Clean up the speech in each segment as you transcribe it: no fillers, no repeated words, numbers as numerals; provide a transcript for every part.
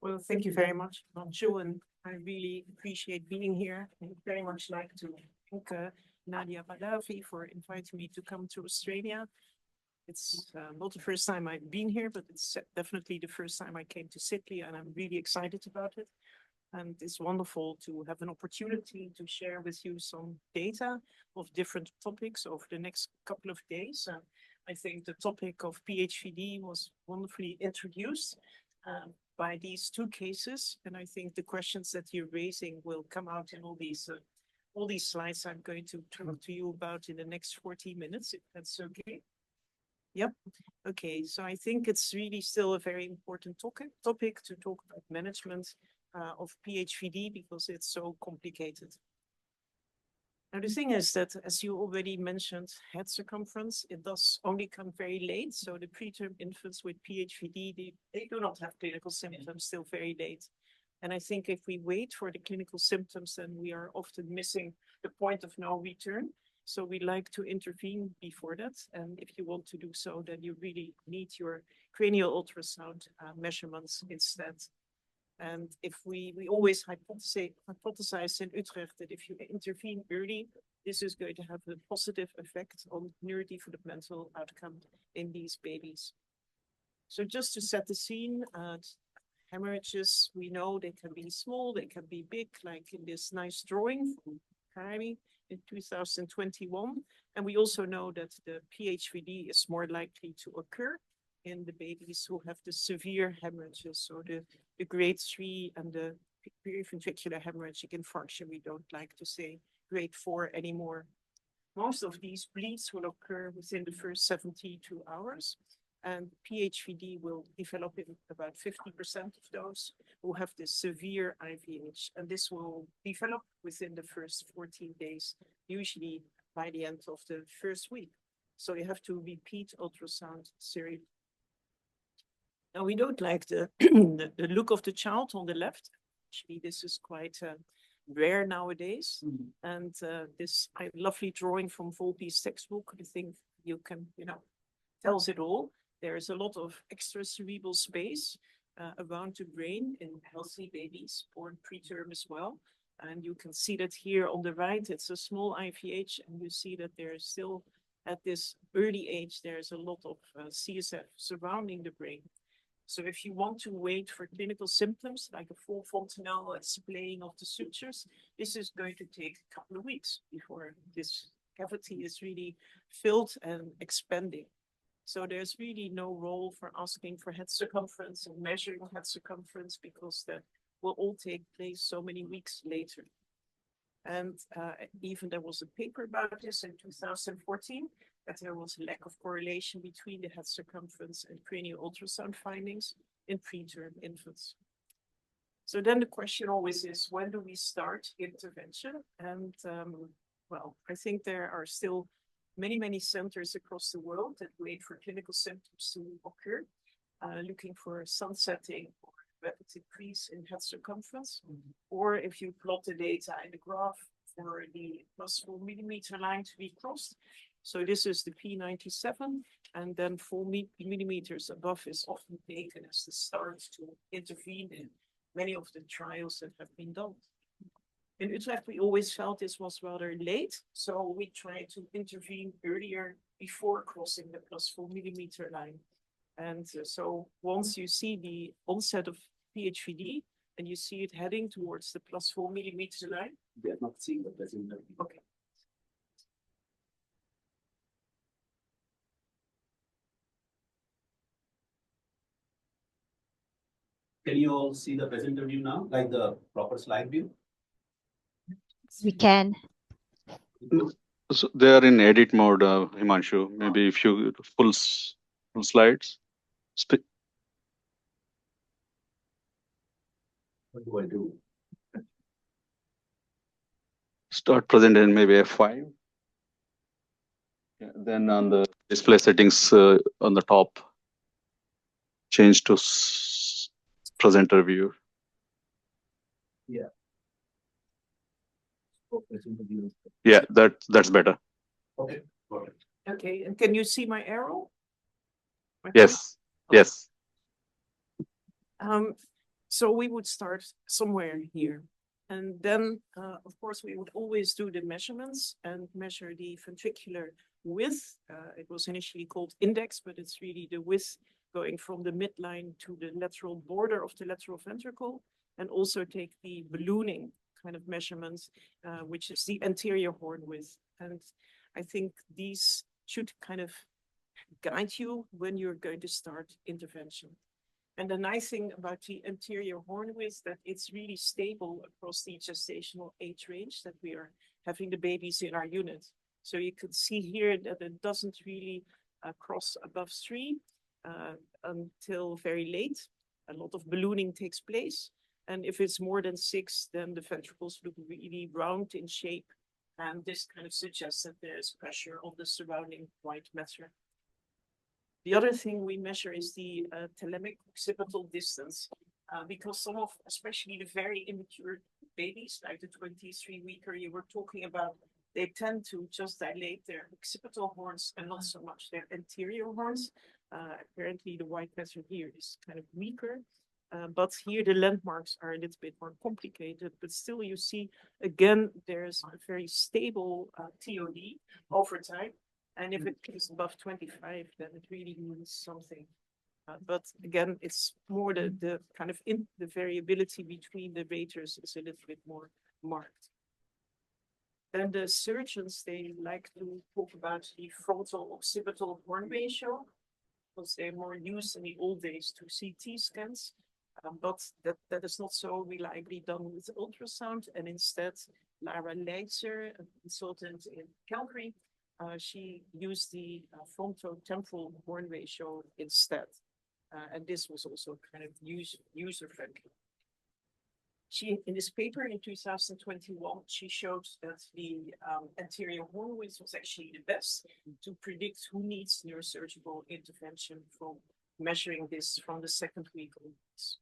Well, thank you very much, Manju, and I really appreciate being here. I very much like to thank Nadia Badavi for inviting me to come to Australia. It's not the first time I've been here, but it's definitely the first time I came to Sydney, and I'm really excited about it. And it's wonderful to have an opportunity to share with you some data of different topics over the next couple of days. I think the topic of PHVD was wonderfully introduced by these two cases. And I think the questions that you're raising will come out in all these slides I'm going to talk to you about in the next 40 minutes, if that's okay. Yep. Okay. So I think it's really still a very important topic to talk about management of PHVD because it's so complicated. Now, the thing is that, as you already mentioned, head circumference, it does only come very late. So the preterm infants with PHVD, they do not have clinical symptoms till very late. And I think if we wait for the clinical symptoms, then we are often missing the point of no return. So we like to intervene before that. And if you want to do so, then you really need your cranial ultrasound measurements instead. And if we always hypothesize in Utrecht that if you intervene early, this is going to have a positive effect on neurodevelopmental outcome in these babies. So just to set the scene, hemorrhages, we know they can be small, they can be big, like in this nice drawing from Kari in 2021. And we also know that the PHVD is more likely to occur in the babies who have the severe hemorrhages, so the grade 3 and the periventricular hemorrhagic infarction. We don't like to say grade 4 anymore. Most of these bleeds will occur within the first 72 hours, and PHVD will develop in about 50% of those who have the severe IVH, and this will develop within the first 14 days, usually by the end of the first week. So you have to repeat ultrasound series. Now, we don't like the look of the child on the left. Actually, this is quite rare nowadays. And this lovely drawing from Volpi's textbook, I think you can, tells it all. There is a lot of extracerebral space around the brain in healthy babies, born preterm as well. And you can see that here on the right, it's a small IVH, and you see that there is still, at this early age, there's a lot of CSF surrounding the brain. So if you want to wait for clinical symptoms like a full fontanelle and splaying of the sutures, this is going to take a couple of weeks before this cavity is really filled and expanding. So there's really no role for asking for head circumference and measuring head circumference because that will all take place so many weeks later. And even there was a paper about this in 2014, that there was a lack of correlation between the head circumference and cranial ultrasound findings in preterm infants. So then the question always is, when do we start intervention? And well, I think there are still many centers across the world that wait for clinical symptoms to occur, looking for sunsetting or rapid decrease in head circumference. Or if you plot the data in the graph for the +4 millimeter line to be crossed. So this is the P97, and then 4 millimeters above is often taken as the start to intervene in many of the trials that have been done. In Utrecht, we always felt this was rather late, so we tried to intervene earlier before crossing the +4 millimeter line. And so once you see the onset of PHVD and you see it heading towards the +4 millimeter line. We are not seeing the present. Okay. Can you all see the presenter view now, like the proper slide view? We can. So they are in edit mode, Himanshu. Maybe if you full slides. What do I do? Start present in maybe F5. Yeah, then on the display settings on the top, change to presenter view. Yeah. Yeah, that's better. Okay. Got it. Okay, and can you see my arrow? Yes. Yes. So we would start somewhere here. And then, of course, we would always do the measurements and measure the ventricular width. It was initially called index, but it's really the width going from the midline to the lateral border of the lateral ventricle, and also take the ballooning kind of measurements, which is the anterior horn width. And I think these should kind of guide you when you're going to start intervention. And the nice thing about the anterior horn width is that it's really stable across the gestational age range that we are having the babies in our unit. So you can see here that it doesn't really cross above 3 until very late. A lot of ballooning takes place. And if it's more than 6, then the ventricles look really round in shape. And this kind of suggests that there's pressure on the surrounding white matter. The other thing we measure is the thalamic occipital distance, because some of, especially the very immature babies, like the 23-weeker you were talking about, they tend to just dilate their occipital horns and not so much their anterior horns. Apparently the white matter here is kind of weaker, but here the landmarks are a little bit more complicated, but still you see, again, there's a very stable TOD over time. And if it is above 25, then it really means something. But again, it's more the kind of the variability between the raters is a little bit more marked. Then the surgeons, they like to talk about the frontal occipital horn ratio, because they're more used in the old days to CT scans. But that is not so reliably done with ultrasound. And instead, Lara Leitzer, a consultant in Calgary, she used the frontotemporal horn ratio instead. And this was also kind of user-friendly. She, in this paper in 2021, she showed that the anterior horn width was actually the best to predict who needs neurosurgical intervention from measuring this from the 2nd week onwards.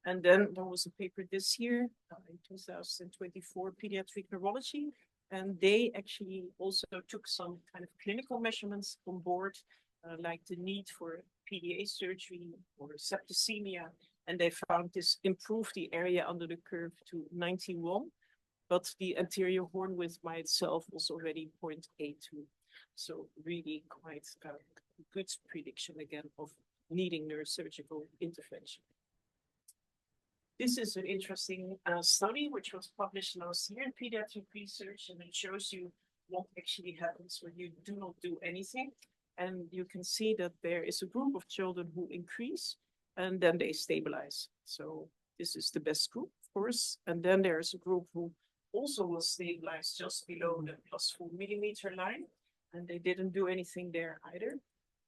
And then there was a paper this year in 2024, Pediatric Neurology, and they actually also took some kind of clinical measurements on board, like the need for PDA surgery or septicemia, and they found this improved the area under the curve to 91, but the anterior horn width by itself was already 0.82. So really quite a good prediction again of needing neurosurgical intervention. This is an interesting study which was published last year in Pediatric Research, and it shows you what actually happens when you do not do anything. And you can see that there is a group of children who increase and then they stabilize. So this is the best group, of course. And then there's a group who also will stabilize just below the +4 millimeter line, and they didn't do anything there either.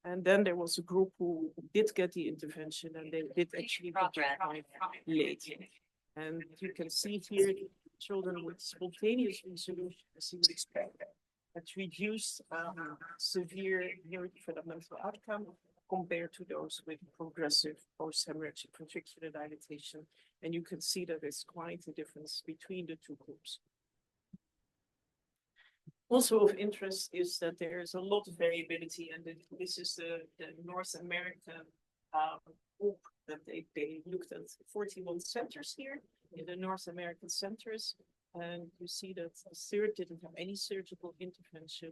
And then there was a group who did get the intervention, and they did actually quite late. And you can see here children with spontaneous resolution, as you would expect, that reduced severe neurodevelopmental outcome compared to those with progressive post-hemorrhagic ventricular dilatation. And you can see that there's quite a difference between the two groups. Also of interest is that there is a lot of variability, and this is the North American group that they looked at 41 centers here in the North American centers, and you see that a third didn't have any surgical intervention,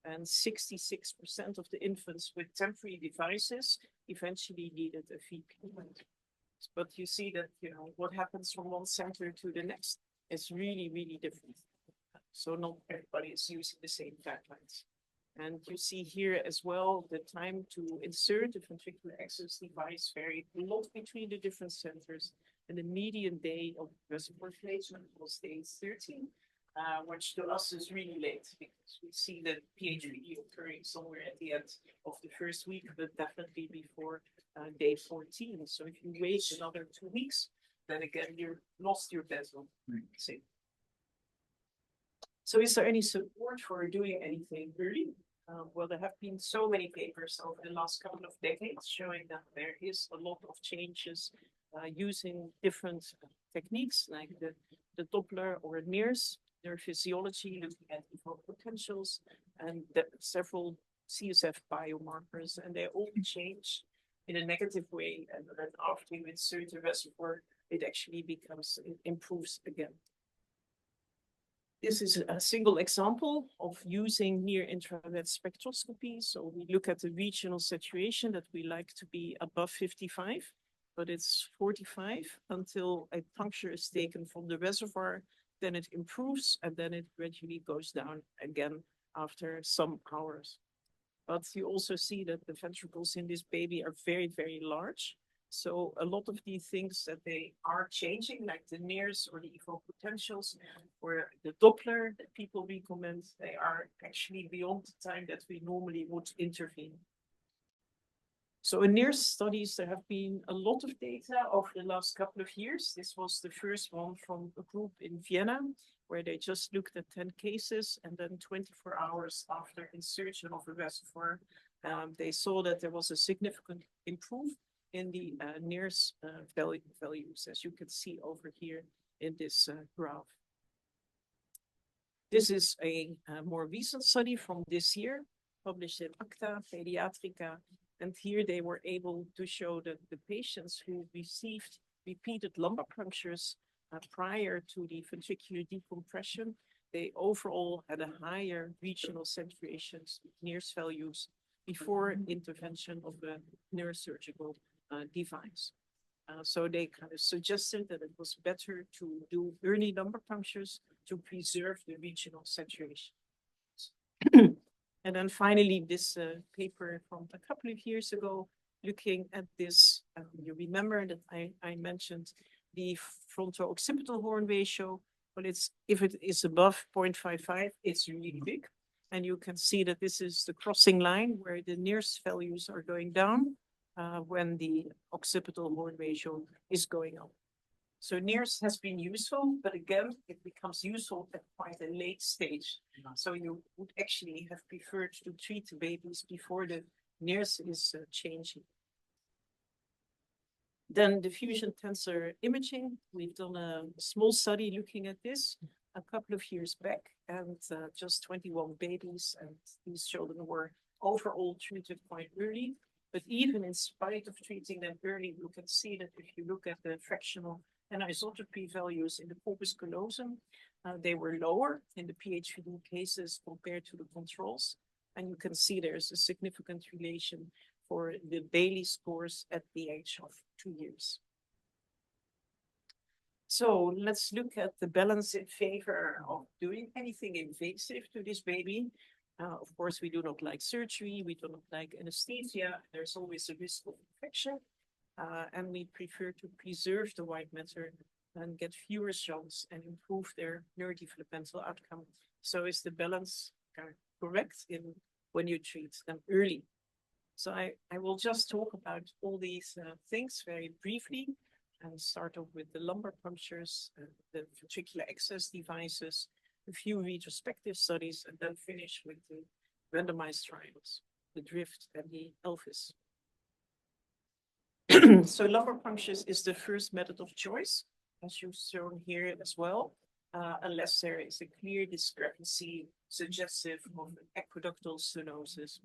and 66% of the infants with temporary devices eventually needed a VP. But you see that, you know, what happens from one center to the next is really, really different. So not everybody is using the same guidelines. And you see here as well, the time to insert the ventricular access device varied a lot between the different centers. And the median day of reservoir placement was day 13, which to us is really late because we see the PHVD occurring somewhere at the end of the first week, but definitely before day 14. So if you wait another 2 weeks, then again, you lost your bezel. Right. So is there any support for doing anything early? Well, there have been so many papers over the last couple of decades showing that there is a lot of changes using different techniques like the Doppler or NIRS, neurophysiology, looking at evoked potentials, and several CSF biomarkers, and they all change in a negative way, and then after you insert the reservoir, it actually improves again. This is a single example of using near-infrared spectroscopy. So we look at the regional saturation that we like to be above 55, but it's 45 until a puncture is taken from the reservoir, then it improves, and then it gradually goes down again after some hours. But you also see that the ventricles in this baby are very, very large. So a lot of the things that they are changing, like the NIRS or the echo potentials or the Doppler that people recommend, they are actually beyond the time that we normally would intervene. So in NIRS studies, there have been a lot of data over the last couple of years. This was the first one from a group in Vienna, where they just looked at 10 cases, and then 24 hours after insertion of a reservoir, they saw that there was a significant improvement in the NIRS values, as you can see over here in this graph. This is a more recent study from this year, published in ACTA, Paediatrica, and here they were able to show that the patients who received repeated lumbar punctures prior to the ventricular decompression, they overall had a higher regional saturations, NIRS values, before intervention of a neurosurgical device. So they kind of suggested that it was better to do early lumbar punctures to preserve the regional saturation. And then finally, this paper from a couple of years ago, looking at this, you remember that I mentioned the fronto-occipital horn ratio. Well, if it is above 0.55, it's really big. And you can see that this is the crossing line where the NIRS values are going down when the occipital horn ratio is going up. So NIRS has been useful, but again, it becomes useful at quite a late stage. So you would actually have preferred to treat the babies before the NIRS is changing. Then diffusion tensor imaging. We've done a small study looking at this a couple of years back, and just 21 babies, and these children were overall treated quite early. But even in spite of treating them early, you can see that if you look at the fractional anisotropy values in the corpus callosum, they were lower in the PHVD cases compared to the controls. And you can see there's a significant relation for the Bailey scores at the age of 2 years. So let's look at the balance in favor of doing anything invasive to this baby. Of course, we do not like surgery, we do not like anesthesia, there's always a risk of infection, and we prefer to preserve the white matter and get fewer shunts and improve their neurodevelopmental outcome. So is the balance correct when you treat them early? So I will just talk about all these things very briefly and start off with the lumbar punctures, the ventricular access devices, a few retrospective studies, and then finish with the randomized trials, the DRIFT and the ELVIS. So lumbar punctures is the first method of choice, as you've shown here as well, unless there is a clear discrepancy suggestive of aqueductal stenosis.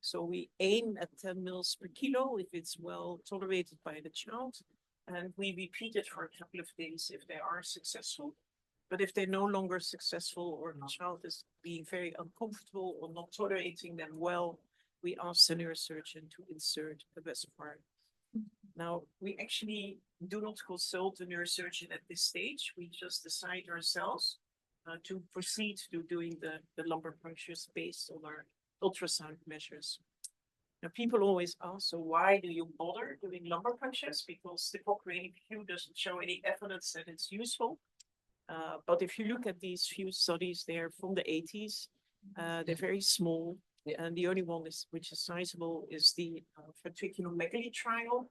So we aim at 10 mils per kilo if it's well tolerated by the child, and we repeat it for a couple of days if they are successful. But if they're no longer successful or the child is being very uncomfortable or not tolerating them well, we ask the neurosurgeon to insert a reservoir. Now, we actually do not consult the neurosurgeon at this stage. We just decide ourselves to proceed to doing the lumbar punctures based on our ultrasound measures. Now, people always ask, so why do you bother doing lumbar punctures? Because the Cochrane review doesn't show any evidence that it's useful. But if you look at these few studies, they're from the 80s. They're very small. And the only one which is sizable is the ventriculomegaly trial.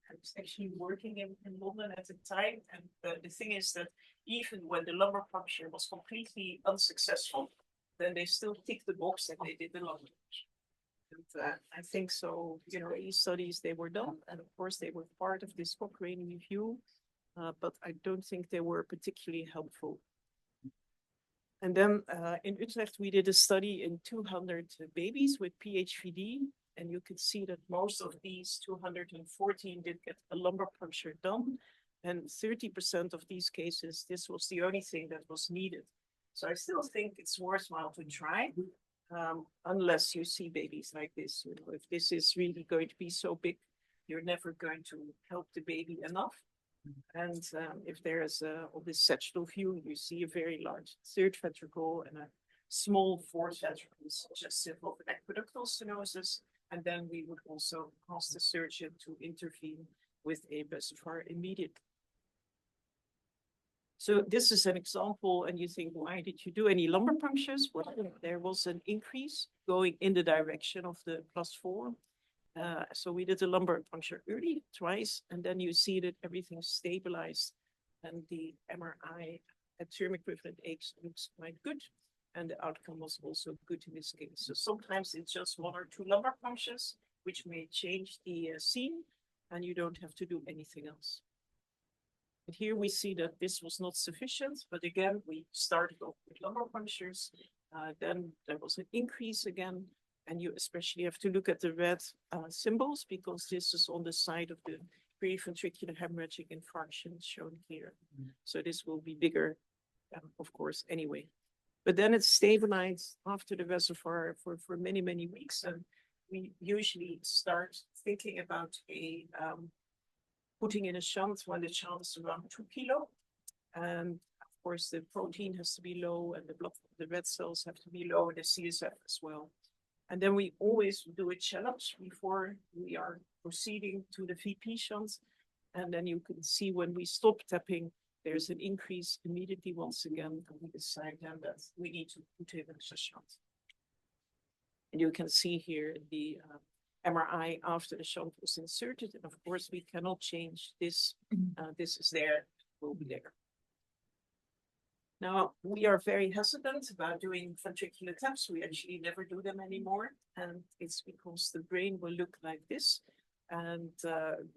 I was actually working in London at the time. And the thing is that even when the lumbar puncture was completely unsuccessful, then they still ticked the box that they did the lumbar puncture. And I think so, these studies, they were done. And of course, they were part of this Cochrane review. But I don't think they were particularly helpful. And then in Utrecht, we did a study in 200 babies with PHVD. And you can see that most of these 214 did get a lumbar puncture done. And 30% of these cases, this was the only thing that was needed. So I still think it's worthwhile to try, unless you see babies like this. You know, if this is really going to be so big, you're never going to help the baby enough. And if there is on this sagittal view, you see a very large third ventricle and a small fourth ventricle suggestive of aqueductal stenosis. And then we would also ask the surgeon to intervene with a reservoir immediately. So this is an example, and you think, why did you do any lumbar punctures? Well, there was an increase going in the direction of the +4. So we did a lumbar puncture early, twice, and then you see that everything stabilized and the MRI at term equivalent age looks quite good. And the outcome was also good in this case. So sometimes it's just 1 or 2 lumbar punctures, which may change the scene, and you don't have to do anything else. But here we see that this was not sufficient, but again, we started off with lumbar punctures. Then there was an increase again, and you especially have to look at the red symbols because this is on the side of the preventricular hemorrhagic infarction shown here. So this will be bigger, of course, anyway. But then it stabilized after the reservoir for many, many weeks. And we usually start thinking about putting in a shunt when the child is around 2 kilo. And of course, the protein has to be low and the red cells have to be low and the CSF as well. And then we always do a challenge before we are proceeding to the VP shunt. And then you can see when we stop tapping, there's an increase immediately once again, and we decide then that we need to put in a shunt. And you can see here the MRI after the shunt was inserted. And of course, we cannot change this. This is there, will be there. Now, we are very hesitant about doing ventricular taps. We actually never do them anymore. And it's because the brain will look like this. And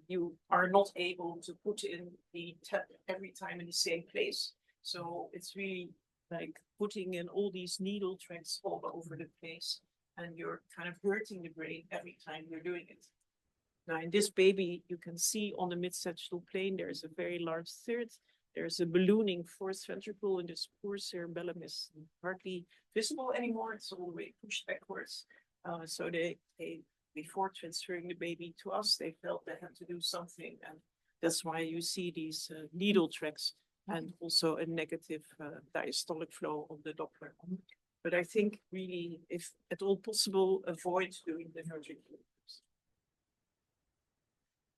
you are not able to put in the tap every time in the same place. So it's really like putting in all these needle tracks all over the place. And you're kind of hurting the brain every time you're doing it. Now, in this baby, you can see on the mid-sagittal plane, there's a very large third. There's a ballooning fourth ventricle, and this poor cerebellum is hardly visible anymore. It's all the way pushed backwards. So they before transferring the baby to us, they felt they had to do something. And that's why you see these needle tracks and also a negative diastolic flow of the Doppler. But I think really, if at all possible, avoid doing the ventricular taps.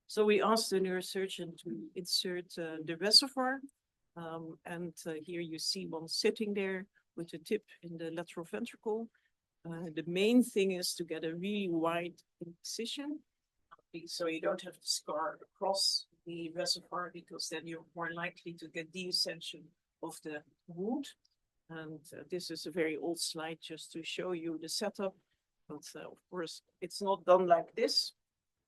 So we asked the neurosurgeon to insert the reservoir. And here you see one sitting there with the tip in the lateral ventricle. The main thing is to get a really wide incision, so you don't have to scar across the reservoir, because then you're more likely to get descension of the wound. And this is a very old slide just to show you the setup. But of course, it's not done like this.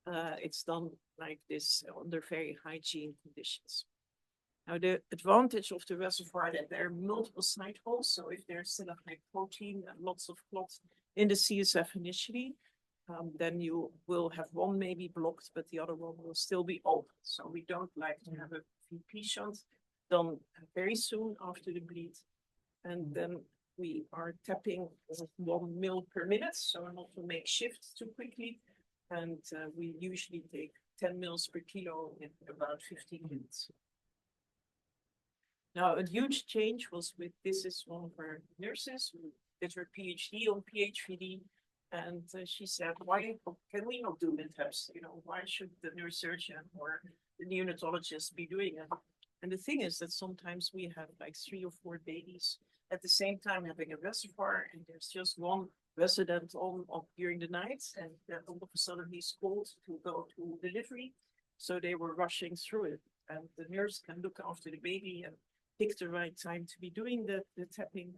It's done like this under very hygiene conditions. Now, the advantage of the reservoir that there are multiple side holes. So if there's still a high protein and lots of clots in the CSF initially, then you will have one maybe blocked, but the other one will still be open. So we don't like to have a VP shunt done very soon after the bleed. And then we are tapping 1 mil per minute, so not to make shift too quickly. And we usually take 10 mils per kilo in about 15 minutes. Now, a huge change was with, this is one of our nurses who did her PhD on PHVD. And she said, why can we not do taps? You know, why should the neurosurgeon or the neonatologist be doing it? And the thing is that sometimes we have like 3 or 4 babies at the same time having a reservoir, and there's just one resident on during the night, and then all of a sudden he's called to go to delivery. So they were rushing through it, and the nurse can look after the baby and pick the right time to be doing the tapping.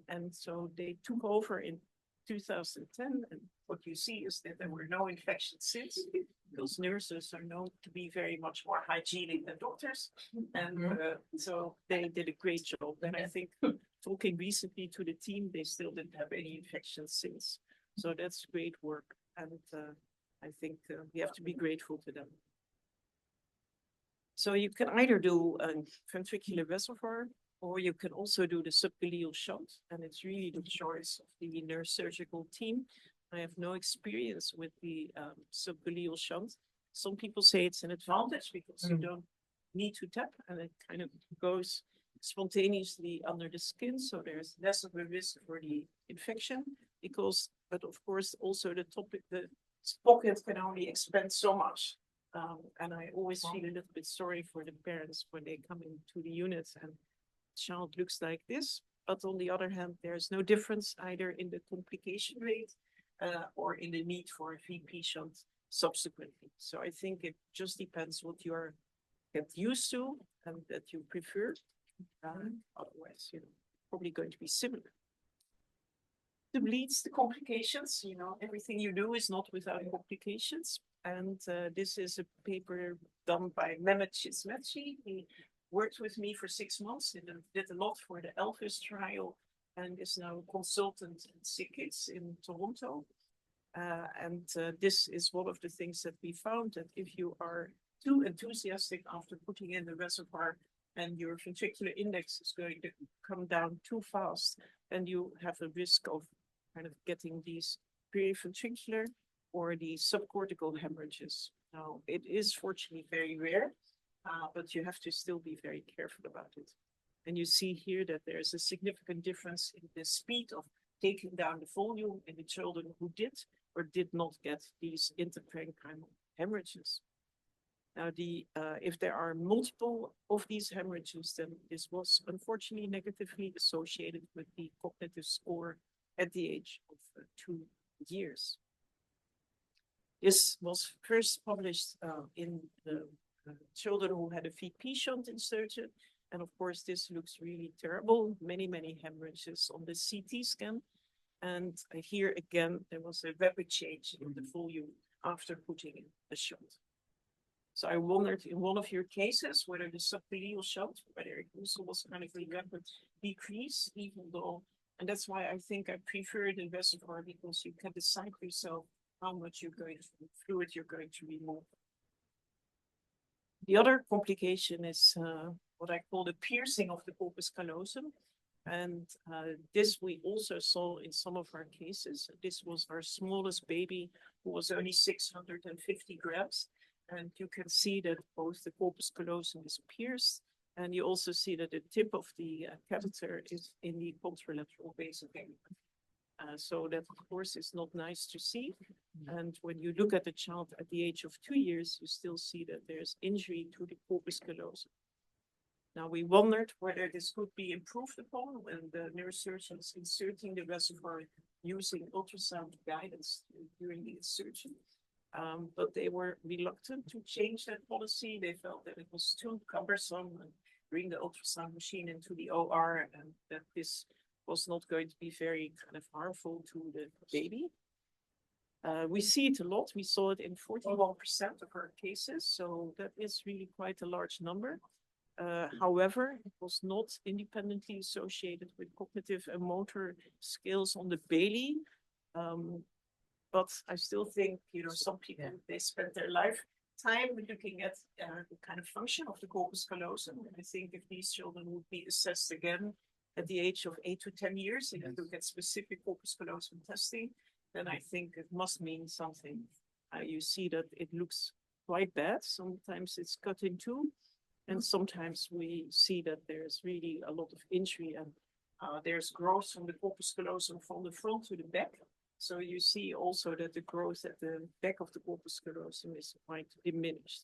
And so they took over in 2010, and what you see is that there were no infections since, because nurses are known to be very much more hygienic than doctors. And so they did a great job. And I think talking recently to the team, they still didn't have any infections since. So that's great work. and I think we have to be grateful to them. So you can either do a ventricular reservoir, or you can also do the subgaleal shunt, and it's really the choice of the neurosurgical team. I have no experience with the subgaleal shunt. Some people say it's an advantage because you don't need to tap, and it kind of goes spontaneously under the skin, so there's less of a risk for the infection. But of course, also the pocket can only expand so much. And I always feel a little bit sorry for the parents when they come into the unit and the child looks like this. But on the other hand, there's no difference either in the complication rate or in the need for a VP shunt subsequently. So I think it just depends what you get used to and that you prefer. Otherwise, probably going to be similar. The bleeds, the complications, everything you do is not without complications. And this is a paper done by Mehmet Çizmeci. He worked with me for 6 months and did a lot for the Elvis trial and is now a consultant at Sick Kids in Toronto. This is one of the things that we found, that if you are too enthusiastic after putting in the reservoir and your ventricular index is going to come down too fast, then you have a risk of kind of getting these periventricular or the subcortical hemorrhages. Now, it is fortunately very rare, but you have to still be very careful about it. And you see here that there's a significant difference in the speed of taking down the volume in the children who did or did not get these interparenchymal hemorrhages. Now, if there are multiple of these hemorrhages, then this was unfortunately negatively associated with the cognitive score at the age of 2 years. This was first published in the children who had a VP shunt inserted. And of course, this looks really terrible. Many, many hemorrhages on the CT scan. And here again, there was a rapid change in the volume after putting in the shunt. So I wondered in one of your cases whether the subgaleal shunt, whether it also was kind of a rapid decrease, even though, and that's why I think I prefer the reservoir, because you can decide for yourself how much fluid you're going to remove. The other complication is what I call the piercing of the corpus callosum. And this we also saw in some of our cases. This was our smallest baby who was only 650 grams. And you can see that both the corpus callosum is pierced, and you also see that the tip of the catheter is in the contralateral base of the so that, of course, is not nice to see. And when you look at the child at the age of 2 years, you still see that there's injury to the corpus callosum. Now, we wondered whether this could be improved upon when the neurosurgeons inserting the reservoir using ultrasound guidance during the insertion. But they were reluctant to change that policy. They felt that it was too cumbersome and bring the ultrasound machine into the OR, and that this was not going to be very kind of harmful to the baby. We see it a lot. We saw it in 41% of our cases, so that is really quite a large number. However, it was not independently associated with cognitive and motor skills on the Bailey. But I still think, some people, they spend their lifetime looking at the kind of function of the corpus callosum. And I think if these children would be assessed again at the age of 8 to 10 years, and you look at specific corpus callosum testing, then I think it must mean something. You see that it looks quite bad. Sometimes it's cut in two, and sometimes we see that there's really a lot of injury, and there's growth from the corpus callosum from the front to the back. So you see also that the growth at the back of the corpus callosum is quite diminished.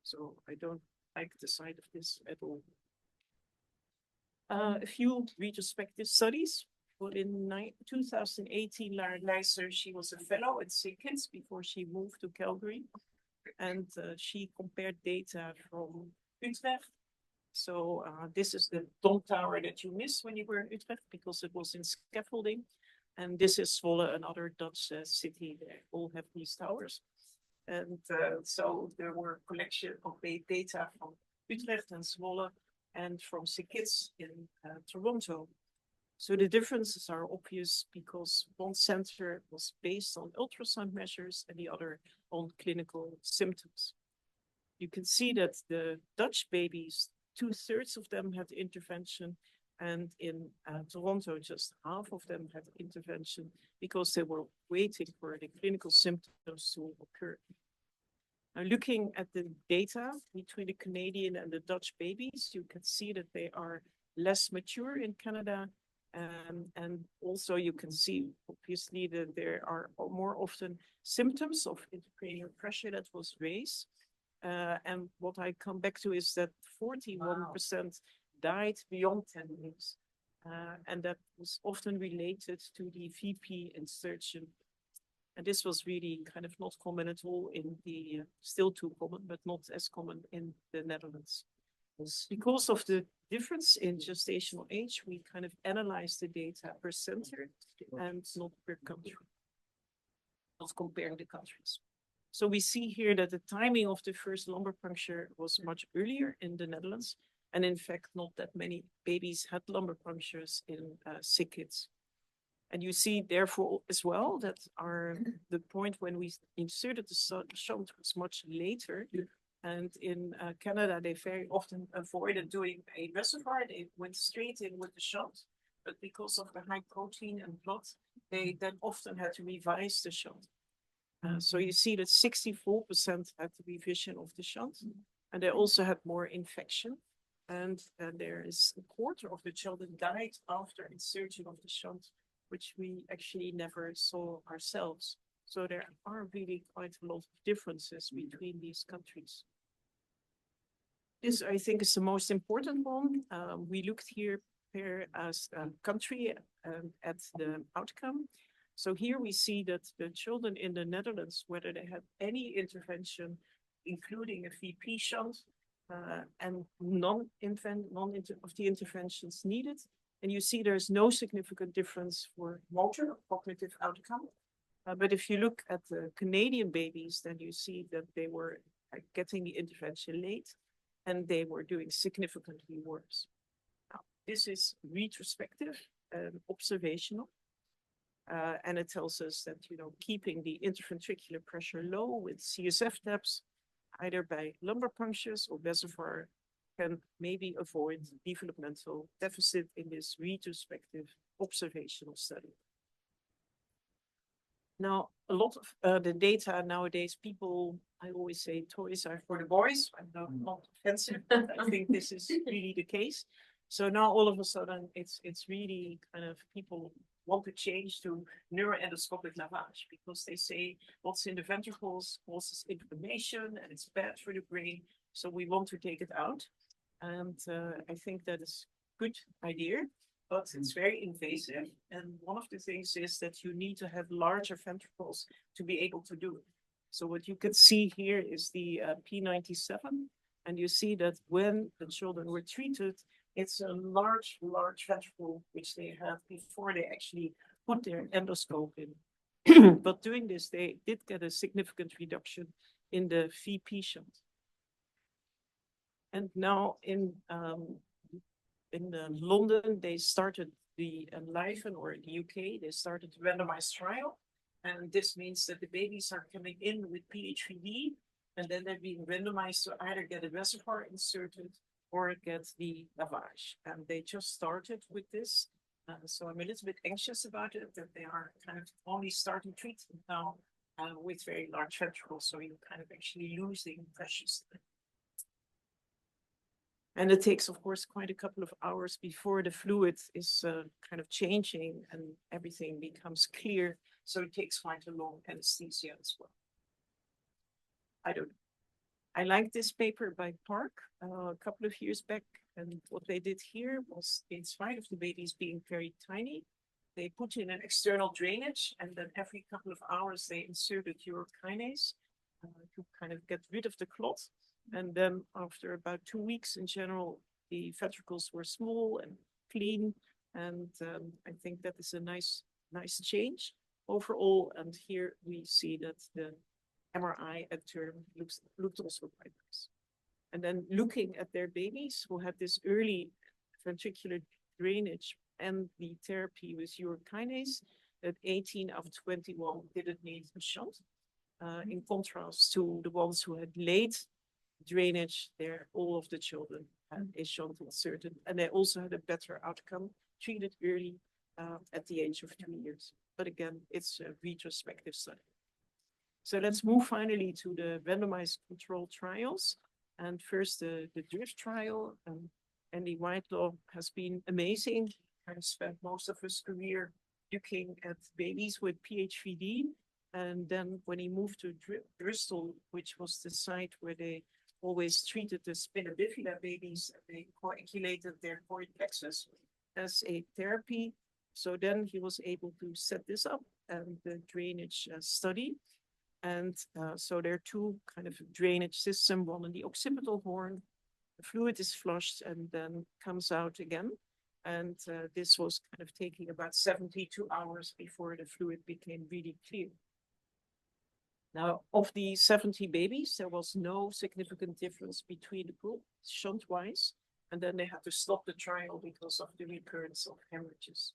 So I don't like the sight of this at all. A few retrospective studies. Well, in 2018, Lara Leijser, she was a fellow at Sick Kids before she moved to Calgary. And she compared data from Utrecht. So this is the Dom Tower that you miss when you were in Utrecht because it was in scaffolding. And this is Zwolle, another Dutch city. They all have these towers. And so there were collection of data from Utrecht and Zwolle and from Sick Kids in Toronto. So the differences are obvious because one center was based on ultrasound measures and the other on clinical symptoms. You can see that the Dutch babies, 2/3 of them had intervention, and in Toronto, just half of them had intervention because they were waiting for the clinical symptoms to occur. Now, looking at the data between the Canadian and the Dutch babies, you can see that they are less mature in Canada. And also you can see, obviously, that there are more often symptoms of intracranial pressure that was raised. And what I come back to is that 41% died beyond 10 weeks. And that was often related to the VP insertion. And this was really kind of not common at all in the, still too common, but not as common in the Netherlands. Because of the difference in gestational age, we kind of analyzed the data per center and not per country, not comparing the countries. So we see here that the timing of the first lumbar puncture was much earlier in the Netherlands. And in fact, not that many babies had lumbar punctures in sick kids. And you see, therefore, as well, that the point when we inserted the shunt was much later. And in Canada, they very often avoided doing a reservoir. They went straight in with the shunt. But because of the high protein and blood, they then often had to revise the shunt. So you see that 64% had the revision of the shunt. And they also had more infection. And there is 1/4 of the children died after insertion of the shunt, which we actually never saw ourselves. So there are really quite a lot of differences between these countries. This, I think, is the most important one. We looked here per country at the outcome. So here we see that the children in the Netherlands, whether they had any intervention, including a VP shunt, and none of the interventions needed. And you see there's no significant difference for motor or cognitive outcome. But if you look at the Canadian babies, then you see that they were getting the intervention late and they were doing significantly worse. Now, this is retrospective and observational. And it tells us that, keeping the interventricular pressure low with CSF taps, either by lumbar punctures or reservoir, can maybe avoid developmental deficit in this retrospective observational study. Now, a lot of the data nowadays, I always say toys are for the boys. I'm not offensive, but I think this is really the case. So now all of a sudden, it's really kind of people want to change to neuroendoscopic lavage because they say what's in the ventricles causes inflammation and it's bad for the brain. So we want to take it out. And I think that is a good idea, but it's very invasive. And one of the things is that you need to have larger ventricles to be able to do it. So what you can see here is the P97. And you see that when the children were treated, it's a large ventricle, which they had before they actually put their endoscope in. But doing this, they did get a significant reduction in the VP shunt. And now in London, they started the Enliven, or the UK, they started the randomized trial. And this means that the babies are coming in with PHVD, and then they're being randomized to either get a reservoir inserted or get the lavage. And they just started with this. So I'm a little bit anxious about it, that they are kind of only starting treatment now with very large ventricles. So you're kind of actually losing precious. And it takes, of course, quite a couple of hours before the fluid is kind of changing and everything becomes clear. So it takes quite a long anesthesia as well. I don't know. I like this paper by Park a couple of years back. And what they did here was, in spite of the babies being very tiny, they put in an external drainage, and then every couple of hours they inserted urokinase to kind of get rid of the clot. And then after about 2 weeks in general, the ventricles were small and clean. And I think that is a nice change overall. And here we see that the MRI at term looked also quite nice. And then looking at their babies who had this early ventricular drainage and the therapy with urokinase, that 18 of 21 didn't need a shunt. In contrast to the ones who had late drainage, there all of the children had a shunt inserted, and they also had a better outcome, treated early at the age of 2 years. But again, it's a retrospective study. So let's move finally to the randomized controlled trials. And first, the DRIFT trial. Andy Whitelaw has been amazing. He kind of spent most of his career looking at babies with PHVD. And then when he moved to Bristol, which was the site where they always treated the spina bifida babies, they coagulated their cord plexus as a therapy. So then he was able to set this up and the drainage study. And so there are two kind of drainage systems, one in the occipital horn, the fluid is flushed and then comes out again. And this was kind of taking about 72 hours before the fluid became really clear. Now, of the 70 babies, there was no significant difference between the group, shunt-wise, and then they had to stop the trial because of the recurrence of hemorrhages.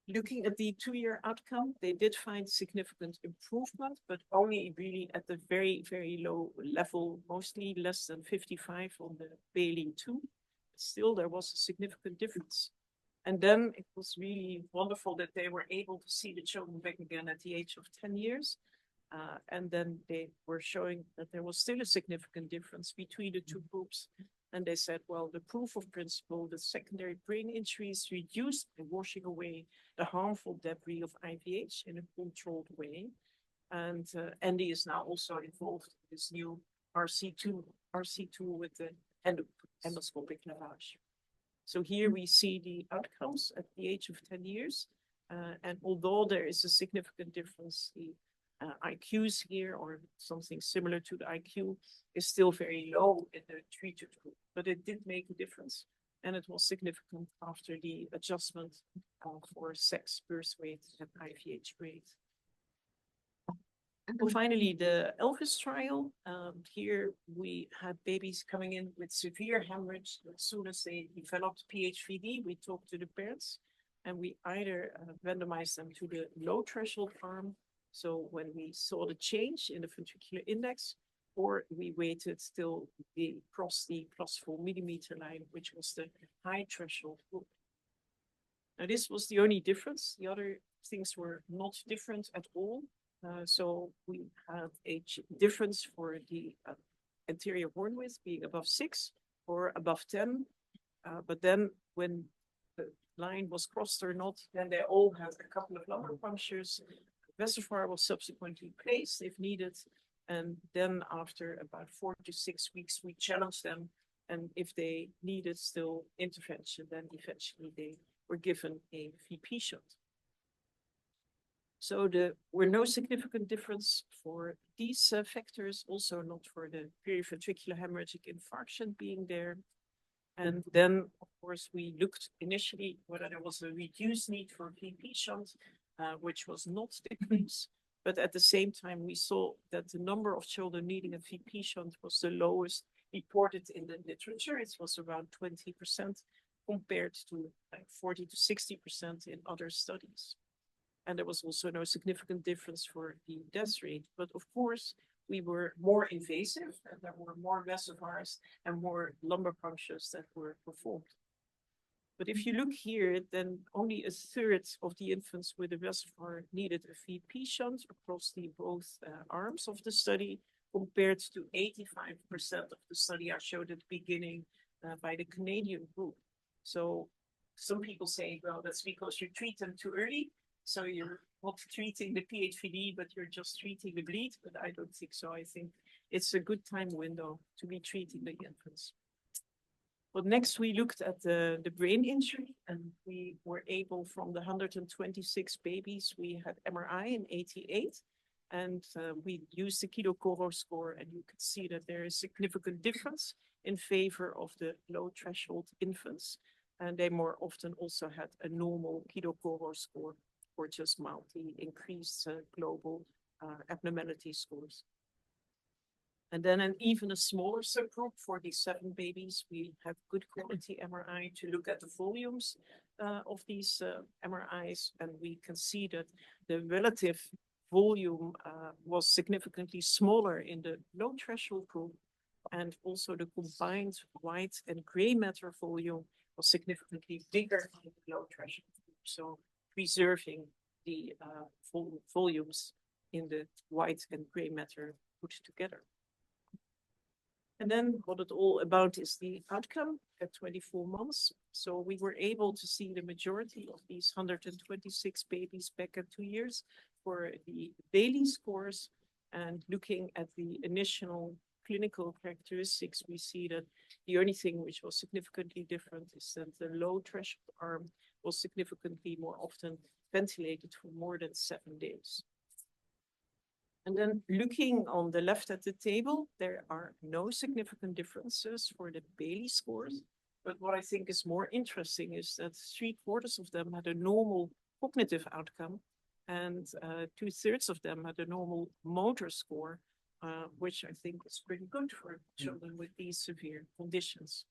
Looking at the 2-year outcome, they did find significant improvement, but only really at the very, very low level, mostly less than 55 on the Bailey 2. Still, there was a significant difference. And then it was really wonderful that they were able to see the children back again at the age of 10 years. And then they were showing that there was still a significant difference between the two groups. And they said, well, the proof of principle, the secondary brain injury is reduced by washing away the harmful debris of IVH in a controlled way. And Andy is now also involved in this new RC2 with the endoscopic lavage. So here we see the outcomes at the age of 10 years. And although there is a significant difference, the IQs here, or something similar to the IQ, is still very low in the treated group, but it did make a difference, and it was significant after the adjustment for sex, birth weight, and IVH rate. Well, finally, the Elvis trial. Here we had babies coming in with severe hemorrhage. As soon as they developed PHVD, we talked to the parents, and we either randomized them to the low threshold arm. So when we saw the change in the ventricular index, or we waited till they crossed the +4 millimeter line, which was the high threshold group. Now, this was the only difference. The other things were not different at all. So we had a difference for the anterior horn width being above 6 or above 10. But then when the line was crossed or not, then they all had a couple of lumbar punctures. Reservoir was subsequently placed if needed. And then after about 4 to 6 weeks, we challenged them. And if they needed still intervention, then eventually they were given a VP shunt. So there were no significant difference for these factors, also not for the periventricular hemorrhagic infarction being there. And then, of course, we looked initially whether there was a reduced need for VP shunt, which was not the case. But at the same time, we saw that the number of children needing a VP shunt was the lowest reported in the literature. It was around 20% compared to like 40 to 60% in other studies. And there was also no significant difference for the death rate. But of course, we were more invasive and there were more reservoirs and more lumbar punctures that were performed. But if you look here, then only a third of the infants with a reservoir needed a VP shunt across the both arms of the study, compared to 85% of the study I showed at the beginning by the Canadian group. So some people say, well, that's because you treat them too early. So you're not treating the PHVD, but you're just treating the bleed. But I don't think so. I think it's a good time window to be treating the infants. But next we looked at the brain injury, and we were able, from the 126 babies, we had MRI in 88. And we used the Kilo-Koro score, and you could see that there is significant difference in favor of the low threshold infants. And they more often also had a normal Kilo-Koro score, or just mildly increased global abnormality scores. And then even a smaller subgroup for these 7 babies, we have good quality MRI to look at the volumes. of these MRIs, and we can see that the relative volume was significantly smaller in the low threshold group, and also the combined white and gray matter volume was significantly bigger in the low threshold group. So preserving the volumes in the white and gray matter put together. And then what it's all about is the outcome at 24 months. So we were able to see the majority of these 126 babies back at 2 years for the Bailey scores. And looking at the initial clinical characteristics, we see that the only thing which was significantly different is that the low threshold arm was significantly more often ventilated for more than 7 days. And then looking on the left at the table, there are no significant differences for the Bailey scores. But what I think is more interesting is that 3/4 of them had a normal cognitive outcome, and 2/3 of them had a normal motor score, which I think is pretty good for children with these severe conditions.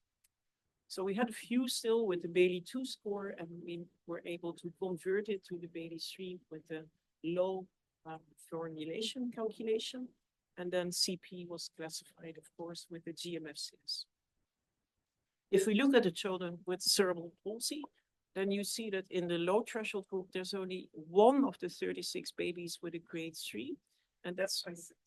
So we had a few still with the Bailey 2 score, and we were able to convert it to the Bailey 3 with the low formulation calculation. And then CP was classified, of course, with the GMFCS. If we look at the children with cerebral palsy, then you see that in the low threshold group, there's only 1 of the 36 babies with a grade 3. And that's,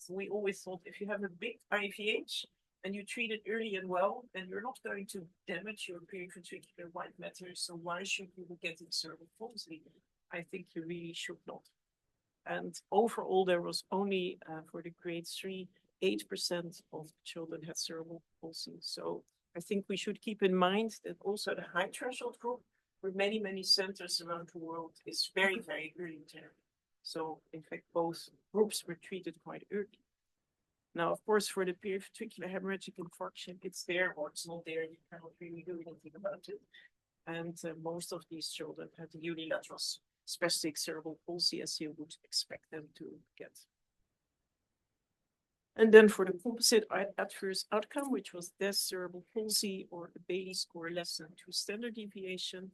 we always thought, if you have a big IVH and you treat it early and well, then you're not going to damage your periventricular white matter. So why should you be getting cerebral palsy? I think you really should not. And overall, there was only for the grade 3, 8% of the children had cerebral palsy. So I think we should keep in mind that also the high threshold group, for many, many centers around the world, is very, very early therapy. So in fact, both groups were treated quite early. Now, of course, for the periventricular hemorrhagic infarction, it's there or it's not there. You cannot really do anything about it. And most of these children had unilateral spastic cerebral palsy, as you would expect them to get. And then for the composite adverse outcome, which was death, cerebral palsy, or a Bailey score less than 2 standard deviation,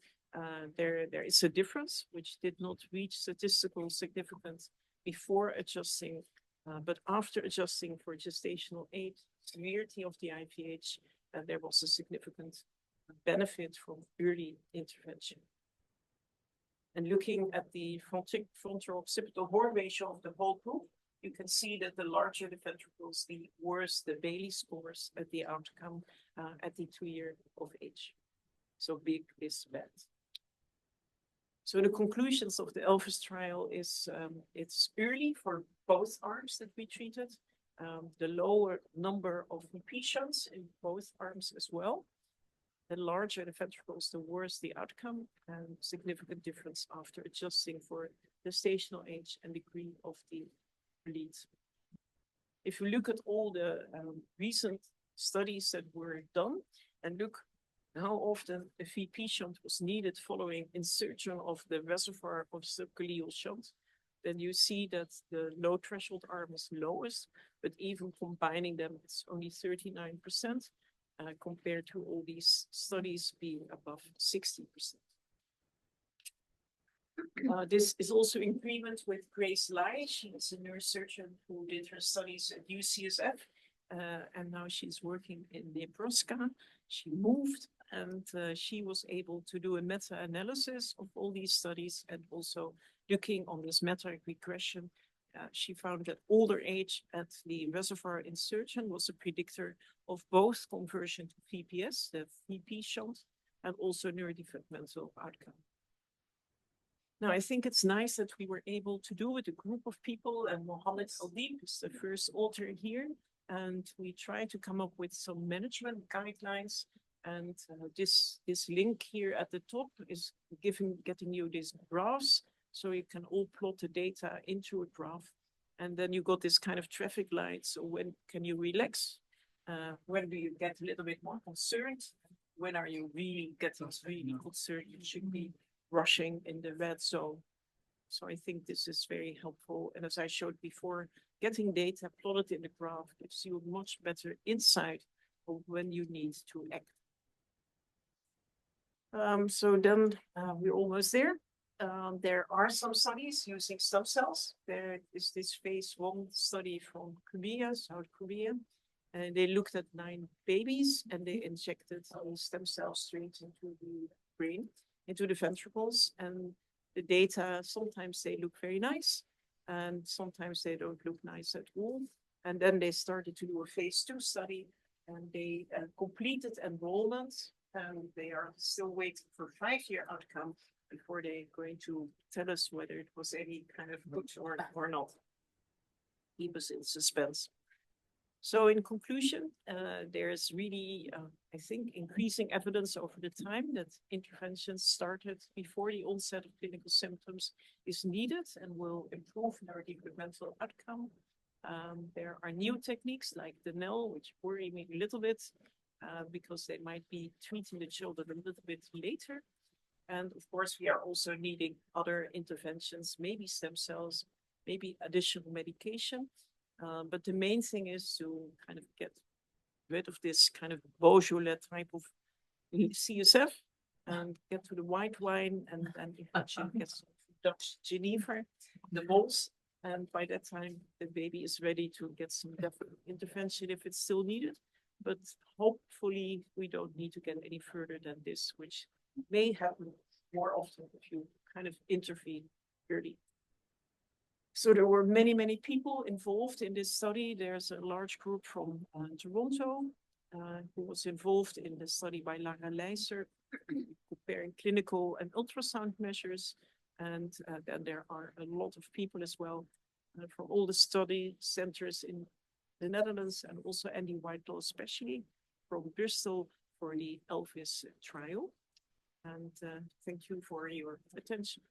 there is a difference which did not reach statistical significance before adjusting, but after adjusting for gestational age, severity of the IVH, there was a significant benefit from early intervention. And looking at the frontal-occipital horn ratio of the whole group, you can see that the larger the ventricles, the worse the Bailey scores at the outcome at the 2 year of age. So big is bad. So the conclusions of the ELVIS trial is it's early for both arms that we treated. The lower number of repeats in both arms as well. The larger the ventricles, the worse the outcome, and significant difference after adjusting for gestational age and degree of the bleed. If you look at all the recent studies that were done and look how often a VP shunt was needed following insertion of the reservoir of subgaleal shunt, then you see that the low threshold arm is lowest, but even combining them, it's only 39%. Compared to all these studies being above 60%. This is also in agreement with Grace Lai. She is a neurosurgeon who did her studies at UCSF, and now she's working in Nebraska. She moved, and she was able to do a meta-analysis of all these studies, and also looking on this meta-regression. She found that older age at the reservoir insertion was a predictor of both conversion to VPS, the VP shunt, and also neurodevelopmental outcome. Now, I think it's nice that we were able to do with a group of people, and Mohammed Aldeep is the first author here, and we tried to come up with some management guidelines. And this link here at the top is getting you these graphs, so you can all plot the data into a graph. And then you got this kind of traffic light. So when can you relax? When do you get a little bit more concerned? When are you really getting really concerned? You should be rushing in the red zone. So I think this is very helpful. And as I showed before, getting data plotted in the graph gives you a much better insight of when you need to act. So then we're almost there. There are some studies using stem cells. There is this phase 1 study from Korea, South Korea. And they looked at 9 babies and they injected stem cells straight into the brain, into the ventricles. And the data, sometimes they look very nice and sometimes they don't look nice at all. And then they started to do a phase 2 study and they completed enrollment. And they are still waiting for 5-year outcome before they're going to tell us whether it was any kind of good or not. Keep us in suspense. So in conclusion, there's really, I think, increasing evidence over the time that interventions started before the onset of clinical symptoms is needed and will improve neurodevelopmental outcome. There are new techniques like the NEL, which worry me a little bit because they might be treating the children a little bit later. And of course, we are also needing other interventions, maybe stem cells, maybe additional medication. But the main thing is to kind of get rid of this kind of Beaujolais type of CSF and get to the white wine and then eventually get some Dutch Geneva, the balls. And by that time, the baby is ready to get some intervention if it's still needed. But hopefully, we don't need to get any further than this, which may happen more often if you kind of intervene early. So there were many, many people involved in this study. There's a large group from Toronto who was involved in the study by Lara Leijser, comparing clinical and ultrasound measures. And then there are a lot of people as well from all the study centers in the Netherlands and also Andy Whitelaw, especially from Bristol for the Elvis trial. And thank you for your attention.